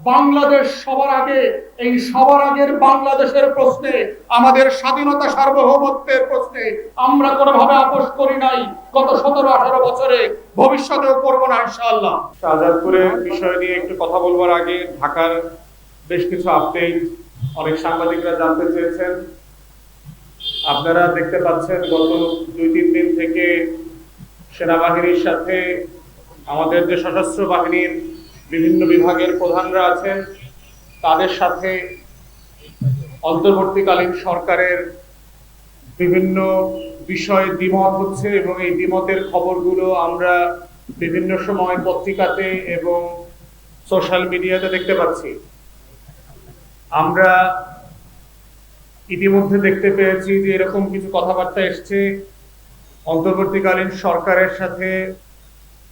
বাংলাদেশ সবার আগে, এই সবার আগের বাংলাদেশের প্রশ্নে, আমাদের স্বাধীনতা সার্বভৌমত্বের প্রশ্নে আমরা কোনোভাবে আপোষ করি নাই গত 17-18 বছরে, ভবিষ্যতেও করব না ইনশাআল্লাহ। শাহজাদপুরের বিষয় নিয়ে একটু কথা বলবার আগে ঢাকার বেশ কিছু আপডেট অনেক সাংবাদিকরা জানতে চেয়েছেন। আপনারা দেখতে পাচ্ছেন গত 2-3 দিন থেকে সেনাবাহিনীর সাথে আমাদের যে সশস্ত্র বাহিনীর বিভিন্ন বিভাগের প্রধানরা আছেন তাদের সাথে অন্তর্বর্তীকালীন সরকারের বিভিন্ন বিষয়ে দ্বিমত হচ্ছে এবং এই দ্বিমতের খবরগুলো আমরা বিভিন্ন সময় পত্রিকাতে এবং সোশ্যাল মিডিয়াতে দেখতে পাচ্ছি। আমরা ইতিমধ্যে দেখতে পেয়েছি যে এরকম কিছু কথাবার্তা এসছে অন্তর্বর্তীকালীন সরকারের সাথে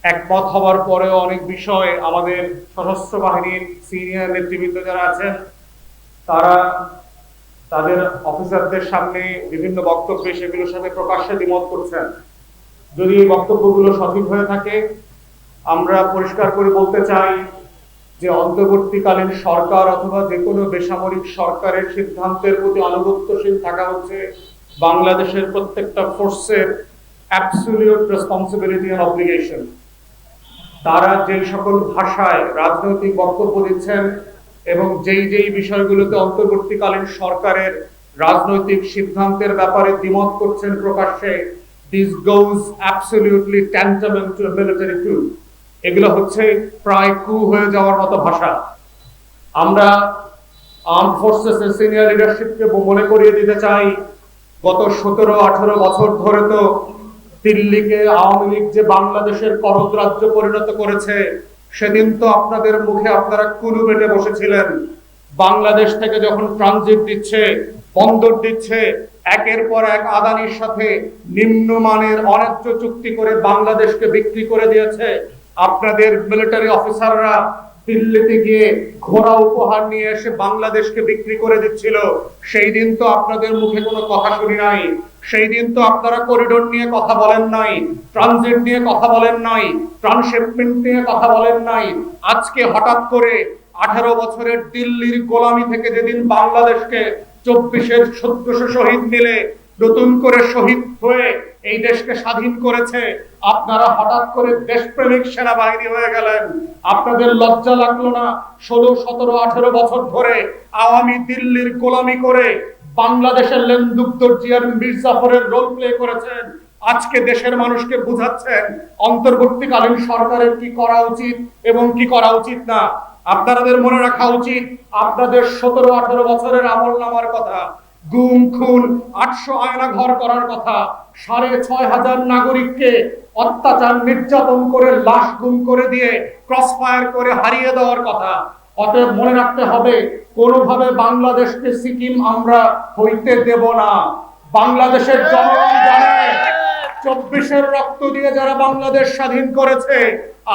একমত হওয়ার পরেও অনেক বিষয় আমাদের সশস্ত্র বাহিনীর সিনিয়র নেতৃবৃন্দ যারা আছেন তারা তাদের অফিসারদের সামনে বিভিন্ন বক্তব্যে সেগুলোর সাথে প্রকাশ্যে দ্বিমত করছেন। যদি এই বক্তব্যগুলো সঠিক হয়ে থাকে, আমরা পরিষ্কার করে বলতে চাই যে অন্তর্বর্তীকালীন সরকার অথবা যে কোনো বেসামরিক সরকারের সিদ্ধান্তের প্রতি আনুগত্যশীল থাকা হচ্ছে বাংলাদেশের প্রত্যেকটা ফোর্সের অ্যাবসলিউট রেসপন্সিবিলিটি এন্ড অব্লিগেশন। তারা যেই সকল ভাষায় রাজনৈতিক বক্তব্য দিচ্ছেন এবং যেই বিষয়গুলোতে অন্তর্বর্তীকালীন সরকারের রাজনৈতিক সিদ্ধান্তের ব্যাপারে দ্বিমত করছেন প্রকাশ্যে, this goes absolutely tantamount to military coup. এগুলো হচ্ছে প্রায় কু হয়ে যাওয়ার মতো ভাষা। আমরা আর্ম ফোর্সেসের সিনিয়র লিডারশিপকে মনে করিয়ে দিতে চাই, গত 17-18 বছর ধরে তো দিল্লিকে আওয়ামী লীগ যে বাংলাদেশের করদ রাজ্য পরিণত করেছে, সেদিন তো আপনাদের মুখে আপনারা কুলু বেটে বসেছিলেন। বাংলাদেশ থেকে যখন ট্রানজিট দিচ্ছে, বন্দর দিচ্ছে, একের পর এক আদানির সাথে নিম্নমানের অন্যায্য চুক্তি করে বাংলাদেশকে বিক্রি করে দিয়েছে। আপনাদের মিলিটারি অফিসাররা দিল্লিতে গিয়ে ঘোড়া উপহার নিয়ে এসে বাংলাদেশকে বিক্রি করে দিচ্ছিল। সেই দিন তো আপনাদের মুখে কোনো কথা শুনি নাই। সেই দিন তো আপনারা করিডোর নিয়ে কথা বলেন নাই, ট্রানজিট নিয়ে কথা বলেন নাই, ট্রান্সশিপমেন্ট নিয়ে কথা বলেন নাই। আজকে হঠাৎ করে 18 বছরের দিল্লির গোলামি থেকে যেদিন বাংলাদেশকে 24-এর 1400 শহীদ মিলে নতুন করে শহীদ হয়ে এই দেশকে স্বাধীন করেছে, আপনারা হঠাৎ করে দেশপ্রেমিক সেনাবাহিনী হয়ে গেলেন। আপনাদের লজ্জা লাগলো না? 16, 17, 18 বছর ধরে আওয়ামী দিল্লির গোলামি করে বাংলাদেশের লেন্দুক দর্জি আর মির্জাফরের রোল প্লে করেছেন। আজকে দেশের মানুষকে বুঝাচ্ছেন অন্তর্বর্তীকালীন সরকারের কি করা উচিত এবং কি করা উচিত না। আপনাদের মনে রাখা উচিত আপনাদের 17-18 বছরের আমলনামার কথা, গুম খুন, 800 আয়না ঘর করার কথা, 6500 নাগরিককে অত্যাচার নির্যাতন করে লাশ গুম করে দিয়ে ক্রস ফায়ার করে হারিয়ে দেওয়ার কথা। অতএব মনে রাখতে হবে, কোনোভাবে বাংলাদেশকে সিকিম আমরা হইতে দেব না। বাংলাদেশের জনগণ জানে 24-এর রক্ত দিয়ে যারা বাংলাদেশ স্বাধীন করেছে,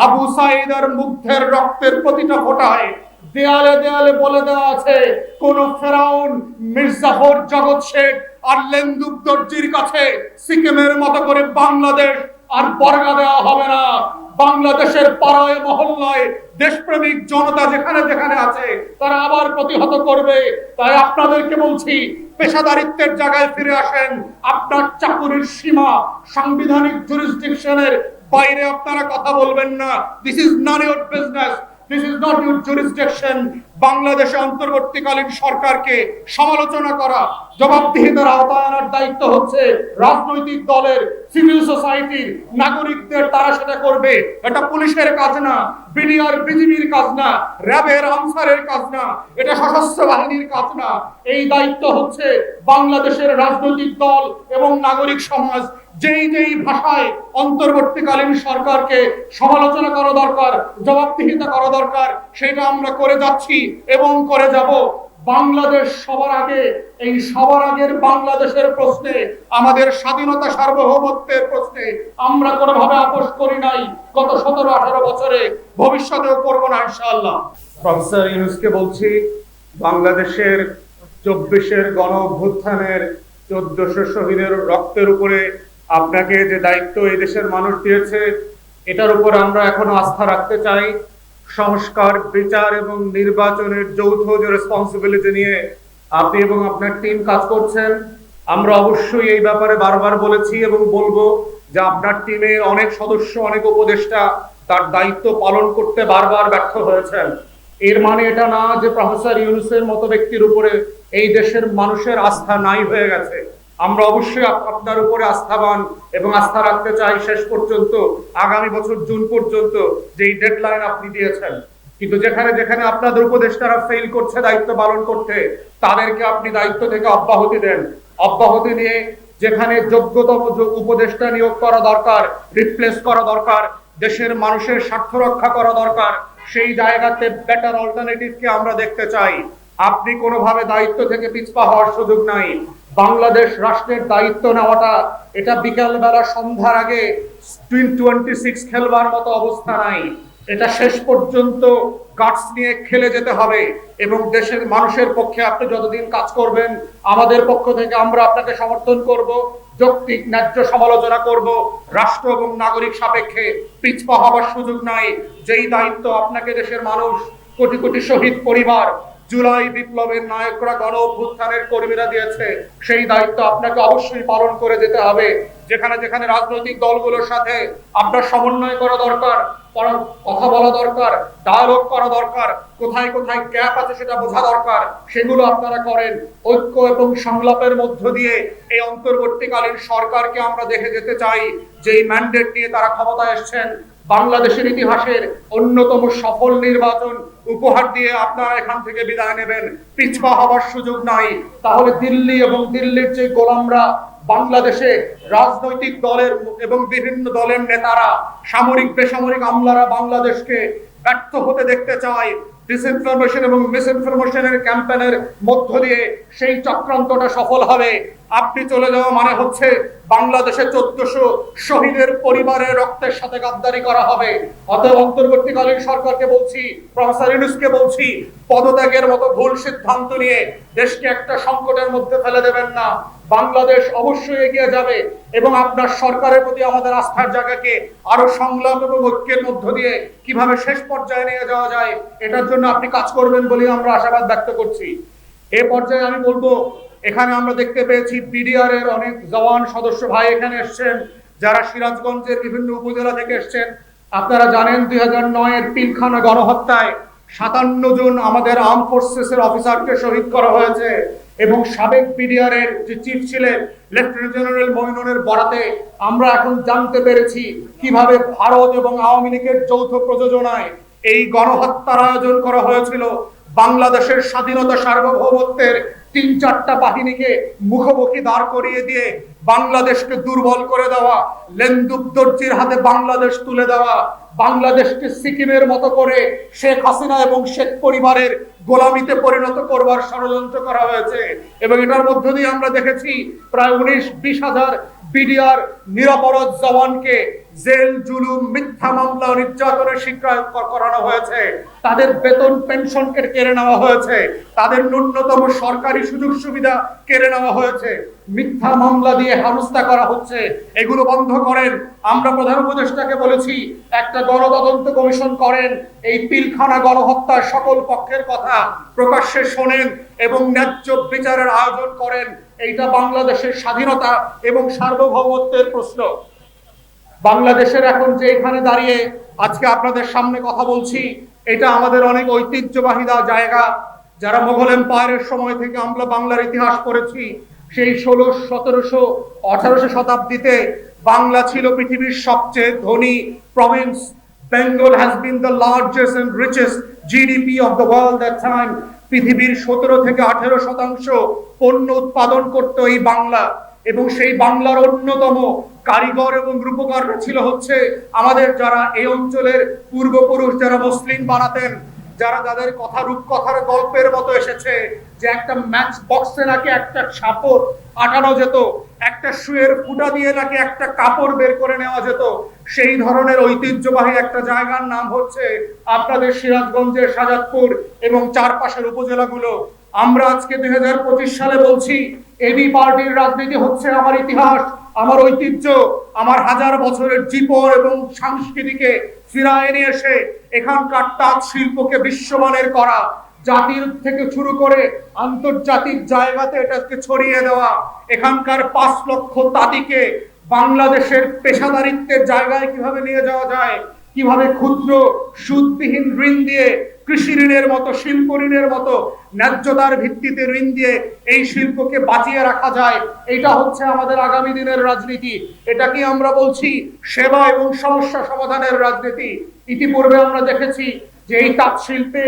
আবু সাঈদ আর মুগ্ধের রক্তের প্রতিটা ফোঁটায় দেয়ালে দেয়ালে বলে দেওয়া আছে, কোন ফেরাউন, মির্জাফর, জগৎ শেখ আর লেন্দুক দর্জির কাছে সিকিমের মতো করে বাংলাদেশ আর বর্গা দেওয়া হবে না। বাংলাদেশের পাড়ায় মহল্লায় দেশপ্রেমিক জনতা যেখানে যেখানে আছে তারা আবার প্রতিহত করবে। তাই আপনাদেরকে বলছি, পেশাদারিত্বের জায়গায় ফিরে আসেন। আপনার চাকুরির সীমা সাংবিধানিক জুরিসডিকশনের বাইরে আপনারা কথা বলবেন না। This is not your business, this is not your jurisdiction. বাংলাদেশে অন্তর্বর্তীকালীন সরকারকে সমালোচনা করা, জবাবদিহিতার আওতায় আনার দায়িত্ব হচ্ছে রাজনৈতিক দলের, সিভিল সোসাইটির, নাগরিকদের। তারা সেটা করবে। এটা পুলিশের কাজ না, বিডিআর বিজিবির কাজ না, র্যাবের আনসারের কাজ না, এটা সশস্ত্র বাহিনীর কাজ না। এই দায়িত্ব হচ্ছে বাংলাদেশের রাজনৈতিক দল এবং নাগরিক সমাজ যেই ভাষায় অন্তর্বর্তীকালীন সরকারকে সমালোচনা করা দরকার, জবাবদিহিতা করা দরকার, সেটা আমরা করে যাচ্ছি এবং করে যাব। বাংলাদেশ সবার আগে, এই সবার আগের বাংলাদেশের প্রশ্নে, আমাদের স্বাধীনতা সার্বভৌমত্বের প্রশ্নে আমরা কোনোভাবে আপোষ করি নাই গত 17-18 বছরে, ভবিষ্যতেও করব না ইনশাআল্লাহ। প্রফেসর ইউনূসকে বলছি, বাংলাদেশের 24-এর গণ অভ্যুত্থানের 1400 শহীদের রক্তের উপরে আপনাকে যে দায়িত্ব এই দেশের মানুষ দিয়েছে, এটার উপর আমরা এখনো আস্থা রাখতে চাই। সংস্কার, বিচার এবং নির্বাচনের যৌথ যে রেসপন্সিবিলিটি নিয়ে আপনি এবং আপনার টিম কাজ করছেন, আমরা অবশ্যই এই ব্যাপারে বারবার বলেছি এবং বলবো যে আপনার টিমে অনেক সদস্য, অনেক উপদেষ্টা তার দায়িত্ব পালন করতে বারবার ব্যর্থ হয়েছেন। এর মানে এটা না যে প্রফেসর ইউনূসের মতো ব্যক্তির উপরে এই দেশের মানুষের আস্থা নাই হয়ে গেছে। আমরা অবশ্যই আপনার উপরে আস্থাবান এবং আস্থা রাখতে চাই শেষ পর্যন্ত, আগামী বছর জুন পর্যন্ত যেই ডেডলাইন আপনি দিয়েছেন। কিন্তু যেখানে যেখানে আপনাদের উপদেষ্টারা ফেল করছে দায়িত্ব পালন করতে, তাদেরকে আপনি দায়িত্ব থেকে অব্যাহতি দেন। অব্যাহতি নিয়ে যেখানে যোগ্যতম উপদেষ্টা নিয়োগ করা দরকার, রিপ্লেস করা দরকার, দেশের মানুষের স্বার্থ রক্ষা করা দরকার, সেই জায়গাতে বেটার অল্টারনেটিভকে আমরা দেখতে চাই। আপনি কোনোভাবে দায়িত্ব থেকে পিছপা হওয়ার সুযোগ নাই। বাংলাদেশ রাষ্ট্রের দায়িত্ব নেওয়াটা এটা বিকাল বেলা সন্ধ্যার আগে 26 খেলবার মতো অবস্থা নাই। এটা শেষ পর্যন্ত গাটস নিয়ে খেলে যেতে হবে এবং দেশের মানুষের পক্ষে আপনি যতদিন কাজ করবেন, আমাদের পক্ষ থেকে আমরা আপনাকে সমর্থন করব, যৌক্তিক ন্যায্য সমালোচনা করব। রাষ্ট্র এবং নাগরিক সাপেক্ষে পিছপা হবার সুযোগ নাই। যেই দায়িত্ব আপনাকে দেশের মানুষ, কোটি কোটি শহীদ পরিবার, জুলাই বিপ্লবের নায়করা, গণ অভ্যুত্থানের কর্মীরা দিয়েছে, সেই দায়িত্ব আপনাকে অবশ্যই পালন করে যেতে হবে। যেখানে যেখানে রাজনৈতিক দলগুলোর সাথে আপনার সমন্বয় করা দরকার, কথা বলা দরকার, ডায়ালগ করা দরকার, কোথায় কোথায় গ্যাপ আছে সেটা বোঝা দরকার, সেগুলো আপনারা করেন। ঐক্য এবং সংলাপের মধ্য দিয়ে এই অন্তর্বর্তীকালীন সরকারকে আমরা দেখে যেতে চাই, যেই ম্যান্ডেট নিয়ে তারা ক্ষমতায় এসেছেন। বাংলাদেশের ইতিহাসের অন্যতম সফল নির্বাচন উপহার দিয়ে আপনারা এখান থেকে বিদায় নেবেন। পিছপা হবার সুযোগ নাই। তাহলে দিল্লি এবং দিল্লির যে গোলামরা, বাংলাদেশে রাজনৈতিক দলের এবং বিভিন্ন দলের নেতারা, সামরিক বেসামরিক আমলারা বাংলাদেশকে ব্যর্থ হতে দেখতে চায়। ডিসইনফরমেশন এবং মিসইনফরমেশনের ক্যাম্পেইনের মধ্য দিয়ে সেই চক্রান্তটা সফল হবে। আপনি চলে যাওয়া মানে হচ্ছে বাংলাদেশে 1400 শহীদের পরিবারের রক্তের সাথে গাদ্দারি করা হবে। অতএব অন্তর্বর্তীকালীন সরকারকে বলছি, প্রফেসর ইউনূসকে বলছি, পদত্যাগের মতো ভুল সিদ্ধান্ত নিয়ে দেশকে একটা সংকটের মধ্যে ফেলে দেবেন না। বাংলাদেশ অবশ্যই এগিয়ে যাবে এবং আপনার সরকারের প্রতি আমাদের আস্থার জায়গাকে আরো সংলাপ এবং ঐক্যের মধ্য দিয়ে কিভাবে শেষ পর্যায়ে নিয়ে যাওয়া যায়, এটার জন্য আপনি কাজ করবেন বলে আমরা আশাবাদ ব্যক্ত করছি। এ পর্যায়ে আমি বলবো, এখানে আমরা দেখতে পেয়েছি বিডিআর এর অনেক জওয়ান সদস্য ভাই এখানে এসেছেন, যারা সিরাজগঞ্জের বিভিন্ন উপজেলা থেকে এসেছেন। আপনারা জানেন 2009 এর পিলখানা গণহত্যায় 57 জন আমাদের আর্ম ফোর্সেসের অফিসারকে শহীদ করা হয়েছে এবং সাবেক বিডিআর এর যে চিফ ছিলেন লেফটেন্যান্ট জেনারেল মইনুনের বরাতে আমরা এখন জানতে পেরেছি কিভাবে ভারত এবং আওয়ামী লীগের যৌথ প্রযোজনায় এই গণহত্যার আয়োজন করা হয়েছিল। বাংলাদেশের স্বাধীনতা সার্বভৌমত্বের 3-4টা বাহিনীকে মুখোমুখি দাঁড় করিয়ে দিয়ে বাংলাদেশকে দুর্বল করে দেওয়া, লেন্দুব দর্জির হাতে বাংলাদেশ তুলে দেওয়া, বাংলাদেশকে সিকিমের মতো করে শেখ হাসিনা এবং শেখ পরিবারের গোলামিতে পরিণত করবার ষড়যন্ত্র করা হয়েছে। এবং এটার মধ্য দিয়ে আমরা দেখেছি প্রায় 19-20 হাজার বিডিআর নিরপরাধ জওয়ানকে জেল, জুলুম, মিথ্যা মামলা ও নির্যাতনের শিকার করানো হয়েছে। তাদের বেতন পেনশন কেড়ে নেওয়া হয়েছে, তাদের ন্যূনতম সরকারি সুযোগ সুবিধা কেড়ে নেওয়া হয়েছে, মিথ্যা মামলা দিয়ে হেনস্থা করা হচ্ছে। এগুলো বন্ধ করেন। আমরা প্রধান উপদেষ্টাকে বলেছি একটা গণতদন্ত কমিশন করেন, এই পিলখানা গণহত্যার সকল পক্ষের কথা প্রকাশ্যে শোনেন এবং ন্যায্য বিচারের আয়োজন করেন। এইটা বাংলাদেশের স্বাধীনতা এবং সার্বভৌমত্বের প্রশ্ন। বাংলাদেশের এখন যে এখানে দাঁড়িয়ে আজকে আপনাদের সামনে কথা বলছি, এটা আমাদের অনেক ঐতিহ্যবাহী জায়গা। যারা মোগল এম্পায়ারের সময় থেকে আমরা বাংলার ইতিহাস পড়েছি, সেই 1600, 1700, 1800 শতাব্দীতে বাংলা ছিল পৃথিবীর সবচেয়ে ধনী Province. Bengal has been the largest and richest GDP of the world at time. পৃথিবীর 17 থেকে 18% পণ্য উৎপাদন করত এই বাংলা এবং সেই বাংলার অন্যতম কারিগর এবং রূপকাররা ছিল হচ্ছে আমাদের যারা এই অঞ্চলের পূর্বপুরুষ, যারা মুসলিম বানাতেন, যারা তাদের কথা রূপকথার গল্পের মতো এসেছে যে একটা ম্যাচ বক্সে নাকি একটা সাপড় আটানো যেত, একটা শুয়ের ফুটা দিয়ে নাকি একটা কাপড় বের করে নেওয়া যেত। সেই ধরনের ঐতিহ্যবাহী একটা জায়গার নাম হচ্ছে আপনাদের সিরাজগঞ্জের শাহজাদপুর এবং চারপাশের উপজেলাগুলো। আমরা আজকে 2025 সালে বলছি এবি পার্টির রাজনীতি হচ্ছে আমার ইতিহাস, আমার ঐতিহ্য, আমার হাজার বছরের জীবন এবং সংস্কৃতিকে ফিরায় নিয়ে এসে এখানকার তাঁত শিল্পকে বিশ্বমানের করা, জাতির থেকে শুরু করে আন্তর্জাতিক জায়গাতে এটাকে ছড়িয়ে দেওয়া, এখানকার ৫ লক্ষ তাঁতিকে বাংলাদেশের পেশাদারিত্বের জায়গায় কিভাবে নিয়ে যাওয়া যায়, কিভাবে ক্ষুদ্র সুদবিহীন ঋণ দিয়ে, কৃষি ঋণের মতো, শিল্প ঋণের মতো ন্যায্যতার ভিত্তিতে ঋণ দিয়ে এই শিল্পকে বাঁচিয়ে রাখা যায়, এটা হচ্ছে আমাদের আগামী দিনের রাজনীতি। এটাকে আমরা বলছি সেবা এবং সমস্যা সমাধানের রাজনীতি। ইতিপূর্বে আমরা দেখেছি যে এই তাঁত শিল্পে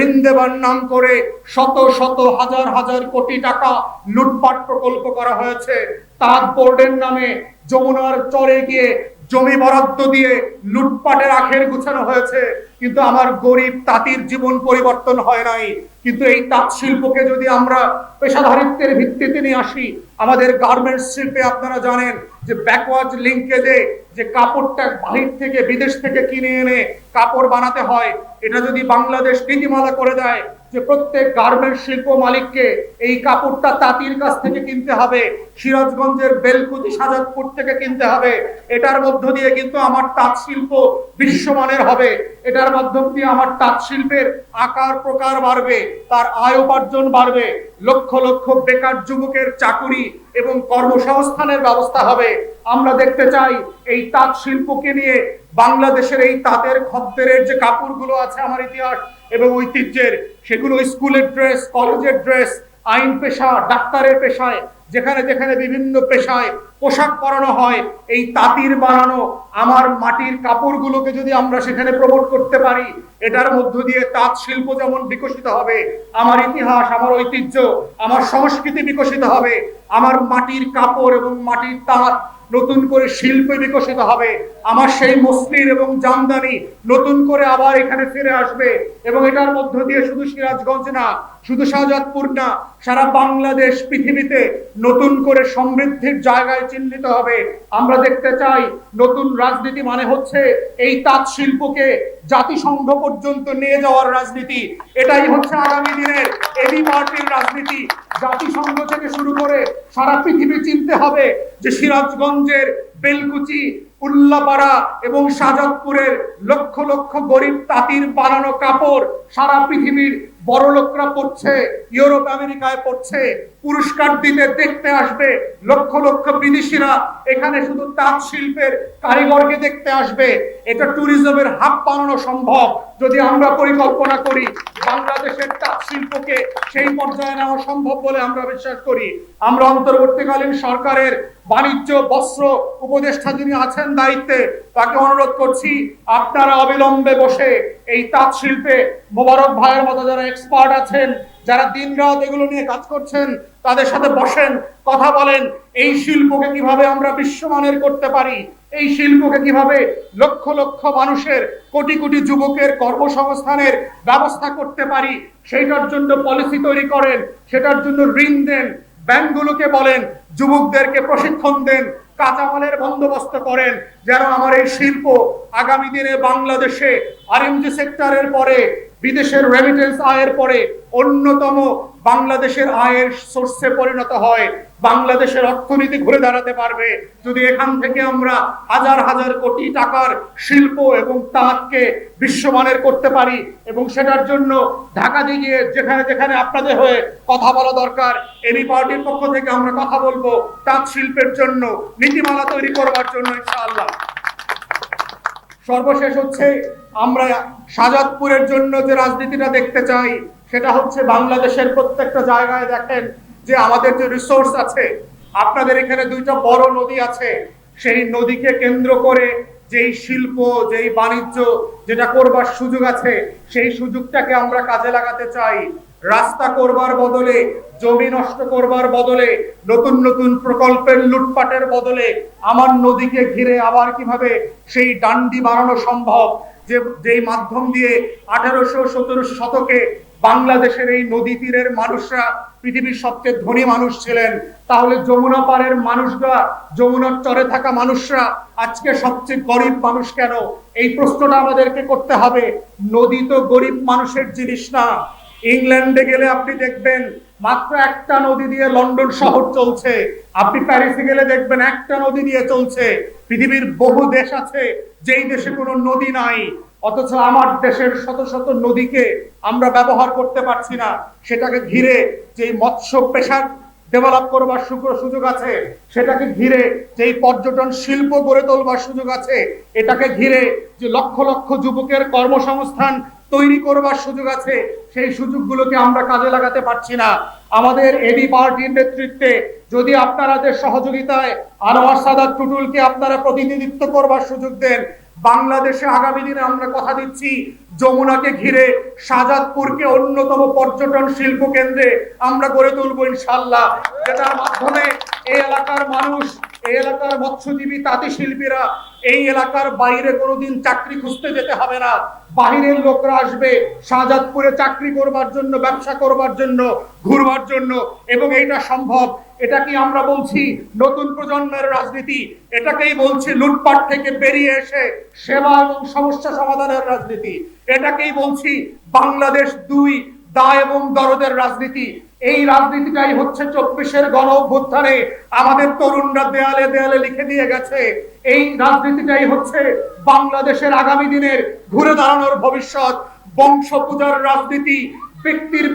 ঋণ দেবার নাম করে শত শত হাজার হাজার কোটি টাকা লুটপাট প্রকল্প করা হয়েছে। তাঁত বোর্ডের নামে যমুনার চরে গিয়ে জমি বরাদ্দ দিয়ে লুটপাটের আখের গুছানো হয়েছে, কিন্তু আমার গরিব তাঁতির জীবন পরিবর্তন হয় নাই। কিন্তু এই তাঁত শিল্পকে যদি আমরা পেশাদারিত্বের ভিত্তিতে নিয়ে আসি, আমাদের গার্মেন্টস শিল্পে আপনারা জানেন যে ব্যাকওয়ার্ড লিঙ্কেজে যে কাপড়টা বাহির থেকে বিদেশ থেকে কিনে এনে কাপড় বানাতে হয়, এটা যদি বাংলাদেশ নীতিমালা করে দেয় যে প্রত্যেক গার্মেন্টস শিল্প মালিককে এই কাপড়টা তাঁতির কাছ থেকে কিনতে হবে, সিরাজগঞ্জের বেলকুচি সাজাদপুর থেকে কিনতে হবে, এটার মধ্য দিয়ে কিন্তু আমার তাঁত শিল্প বিশ্বমানের হবে। এটার মাধ্যম দিয়ে আমার তাঁত শিল্পের আকার প্রকার বাড়বে, তার আয় উপার্জন বাড়বে, লক্ষ লক্ষ বেকার যুবকের চাকুরি এবং কর্মসংস্থানের ব্যবস্থা হবে। আমরা দেখতে চাই এই তাঁত শিল্পকে নিয়ে বাংলাদেশের এই তাঁতের খদ্দেরের যে কাপড়গুলো আছে আমার ইতিহাস এবং ঐতিহ্যের, সেগুলো স্কুলের ড্রেস, কলেজের ড্রেস, আইন পেশা, ডাক্তারের পেশায়, যেখানে যেখানে বিভিন্ন পেশায় পোশাক পরানো হয়, এই তাঁতির বানানো আমার মাটির কাপড়গুলোকে যদি আমরা সেখানে প্রমোট করতে পারি, এটার মধ্য দিয়ে তাঁত শিল্প যেমন বিকশিত হবে, আমার ইতিহাস, আমার ঐতিহ্য, আমার সংস্কৃতি বিকশিত হবে, আমার মাটির কাপড় এবং মাটির তাঁত নতুন করে শিল্পে বিকশিত হবে, আমার সেই মসলিন এবং জামদানি নতুন করে আবার এখানে ফিরে আসবে। এবং এটার মধ্য দিয়ে শুধু সিরাজগঞ্জ না, শুধু শাহজাদপুর না, সারা বাংলাদেশ পৃথিবীতে নতুন করে সমৃদ্ধির জায়গায় চিহ্নিত হবে। আমরা দেখতে চাই নতুন রাজনীতি মানে হচ্ছে এই তাঁত শিল্পকে জাতিসংঘ পর্যন্ত নিয়ে যাওয়ার রাজনীতি। এটাই হচ্ছে আগামী দিনের এবি পার্টির রাজনীতি। জাতিসংঘ থেকে শুরু করে সারা পৃথিবী চিনতে হবে যে সিরাজগঞ্জের বেলকুচি, উল্লাপাড়া এবং শাহজাদপুরের লক্ষ লক্ষ গরিব তাঁতির বানানো কাপড় সারা পৃথিবীর বড় লোকরা পড়ছে, ইউরোপ আমেরিকায় পড়ছে, পুরস্কার দিতে দেখতে আসবে লক্ষ লক্ষ বিদেশিরা, এখানে শুধু তাঁত শিল্পের কারিগরকে দেখতে আসবে। এটা ট্যুরিজমের হাব বানানো সম্ভব যদি আমরা পরিকল্পনা করি। বাংলাদেশের তাঁত শিল্পকে সেই পর্যায়ে নেওয়া সম্ভব বলে আমরা বিশ্বাস করি। আমরা অন্তর্বর্তীকালীন সরকারের বাণিজ্য বস্ত্র উপদেষ্টা যিনি আছেন দায়িত্বে, তাকে অনুরোধ করছি আপনারা অবিলম্বে বসে এই তাঁত শিল্পে মোবারক ভাইয়ের মতো যারা এক্সপার্ট আছেন, যারা দিনরাত এগুলো নিয়ে কাজ করছেন, তাদের সাথে বসেন, কথা বলেন, এই শিল্পকে কিভাবে আমরা বিশ্বমানের করতে পারি, এই শিল্পকে কিভাবে লক্ষ লক্ষ মানুষের, কোটি কোটি যুবকের কর্মসংস্থানের ব্যবস্থা করতে পারি, সেইটার জন্য পলিসি তৈরি করেন, সেটার জন্য ঋণ দেন, ব্যাংকগুলোকে বলেন যুবকদেরকে প্রশিক্ষণ দেন, কাঁচামালের বন্দোবস্ত করেন, যেন আমার এই শিল্প আগামী দিনে বাংলাদেশে আরএমজি সেক্টরের পরে, বিদেশের রেমিটেন্স আয়ের পরে অন্যতম বাংলাদেশের আয়ের সোর্সে পরিণত হয়। বাংলাদেশের অর্থনীতি ঘুরে দাঁড়াতে পারবে যদি এখান থেকে আমরা হাজার হাজার কোটি টাকার শিল্প এবং তাঁতকে বিশ্বমানের করতে পারি। এবং সেটার জন্য ঢাকা দিয়ে যেখানে যেখানে আপনাদের হয়ে কথা বলা দরকার, এবি পার্টির পক্ষ থেকে আমরা কথা বলবো তাঁত শিল্পের জন্য নীতিমালা তৈরি করবার জন্য ইনশাআল্লাহ। সর্বশেষ হচ্ছে আমরা শাহজাদপুরের জন্য যে রাজনীতিটা দেখতে চাই, সেটা হচ্ছে বাংলাদেশের প্রত্যেকটা জায়গায় দেখেন যে আমাদের যে রিসোর্স আছে, আপনাদের এখানে দুইটা বড় নদী আছে, সেই নদীকে কেন্দ্র করে যেই শিল্প, যেই বাণিজ্য যেটা করবার সুযোগ আছে, সেই সুযোগটাকে আমরা কাজে লাগাতে চাই। রাস্তা করবার বদলে, জমি নষ্ট করবার বদলে, নতুন নতুন প্রকল্পের লুটপাটের বদলে আমার নদীকে ঘিরে আবার কিভাবে সেই ডান্ডি বানানো সম্ভব, যেই মাধ্যম দিয়ে 1800-1700 শতকে বাংলাদেশের এই নদী তীরের মানুষরা পৃথিবীর সবচেয়ে ধনী মানুষ ছিলেন, তাহলে যমুনা পাড়ের মানুষরা, যমুনার চরে থাকা মানুষরা আজকে সবচেয়ে গরিব মানুষ কেন? এই প্রশ্নটা আমাদেরকে করতে হবে। নদী তো গরিব মানুষের জিনিস না। ইংল্যান্ডে গেলে আপনি দেখবেন মাত্র একটা নদী দিয়ে লন্ডন শহর চলছে, আপনি প্যারিসে গেলে দেখবেন একটা নদী দিয়ে চলছে। পৃথিবীর বহু দেশ আছে যেই দেশে কোনো নদী নাই, অথচ আমার দেশের শত শত নদীকে আমরা ব্যবহার করতে পারছি না। সেটাকে ঘিরে যে মৎস্য পেশা ডেভেলপ করবার সুযোগ আছে, সেটাকে ঘিরে যেই পর্যটন শিল্প গড়ে তোলবার সুযোগ আছে, এটাকে ঘিরে যে লক্ষ লক্ষ যুবকের কর্মসংস্থান তৈরি করবার সুযোগ আছে, সেই সুযোগগুলোকে আমরা কাজে লাগাতে পারছি না। আমাদের এবি পার্টির নেতৃত্বে যদি আপনাদের সহযোগিতায় আনোয়ার সাদাত টুটুলকে আপনারা প্রতিনিধিত্ব করবার সুযোগ দেন, বাংলাদেশে আগামী দিনে আমরা কথা দিচ্ছি যমুনাকে ঘিরে শাহজাদপুরকে অন্যতম পর্যটন শিল্প কেন্দ্রে আমরা গড়ে তুলবো ইনশাআল্লাহ, যেটার মাধ্যমে এই এলাকার মানুষ, এই এলাকার মৎস্যজীবী তাঁতি শিল্পীরা এই এলাকার বাইরে কোনোদিন চাকরি খুঁজতে যেতে হবে না। বাহিরের লোকরা আসবে শাহজাদপুরে চাকরি করবার জন্য, ব্যবসা করবার জন্য, ঘুরবার জন্য, এবং এইটা সম্ভব। এটা কি আমরা বলছি নতুন প্রজন্মের রাজনীতি? এটাকেই বলছি লুটপাট থেকে বেরিয়ে এসে সেবা এবং সমস্যা সমাধানের রাজনীতি। এটাকেই বলছি বাংলাদেশ দুই, দায় এবং দরদের রাজনীতি। এই রাজনীতিটাই হচ্ছে 24-এর গণ অভ্যুত্থানে আমাদের তরুণরা দেয়ালে দেয়ালে লিখে দিয়ে গেছে। এই রাজনীতিটাই হচ্ছে বাংলাদেশের আগামী দিনের ঘুরে দাঁড়ানোর ভবিষ্যৎ। বংশ পূজার রাজনীতি,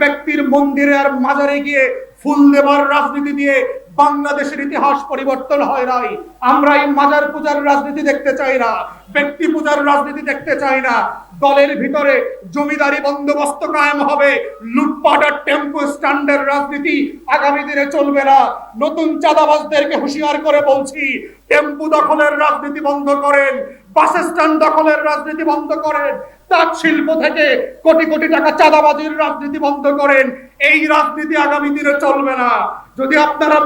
ব্যক্তির মন্দিরে আর মাজারে গিয়ে ফুল দেবার রাজনীতি দিয়ে বাংলাদেশের ইতিহাস পরিবর্তন হয় নাই। আমরা এই মাজার পূজার রাজনীতি দেখতে চাই না, ব্যক্তি পূজার রাজনীতি দেখতে চাই না। দলের ভিতরে জমিদারি বন্দোবস্ত কায়েম হবে, লুটপাট আর টেম্পো স্ট্যান্ডের রাজনীতি আগামী দিনে চলবে না। নতুন চাঁদাবাজদেরকে হুঁশিয়ার করে বলছি, টেম্পু দখলের রাজনীতি বন্ধ করেন, বাস স্ট্যান্ড দখলের রাজনীতি বন্ধ করেন, তাঁত শিল্প থেকে কোটি কোটি টাকা চাঁদাবাজির রাজনীতি বন্ধ করেন। এই রাজনীতি আগামী দিনে চলবে না। যদি আপনারা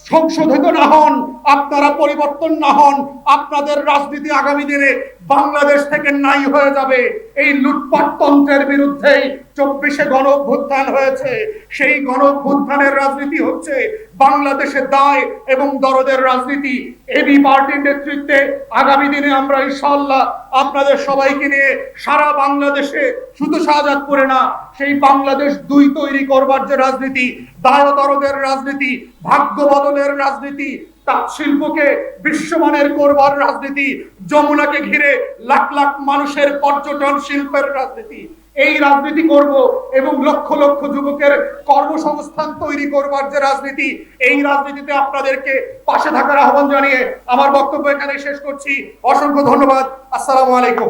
সংশোধিত না হন, আপনারা পরিবর্তন না হন, আপনাদের রাজনীতি আগামী দিনে বাংলাদেশ থেকে নাই হয়ে যাবে। এই লুটপাট তন্ত্রের বিরুদ্ধেই 24-এ গণ অভ্যুত্থান হয়েছে। সেই গণ অভ্যুত্থানের রাজনীতি হচ্ছে বাংলাদেশের দায় এবং দরদের রাজনীতি। এবি পার্টির নেতৃত্বে আগামী দিনে আমরা ইনশাআল্লাহ আপনাদের সবাইকে নিয়ে সারা বাংলাদেশে, শুধু শাহজাদপুরে না, সেই বাংলাদেশ দুই তৈরি করবার যে রাজনীতি, দায় দরদের রাজনীতি, ভাগ্য বদলের রাজনীতি, তাঁত শিল্পকে বিশ্বমানের করবার রাজনীতি, যমুনাকে ঘিরে লাখ লাখ মানুষের পর্যটন শিল্পের রাজনীতি, এই রাজনীতি করব এবং লক্ষ লক্ষ যুবকের কর্মসংস্থান তৈরি করবার যে রাজনীতি, এই রাজনীতিতে আপনাদেরকে পাশে থাকার আহ্বান জানিয়ে আমার বক্তব্য এখানে শেষ করছি। অসংখ্য ধন্যবাদ। আসসালামু আলাইকুম।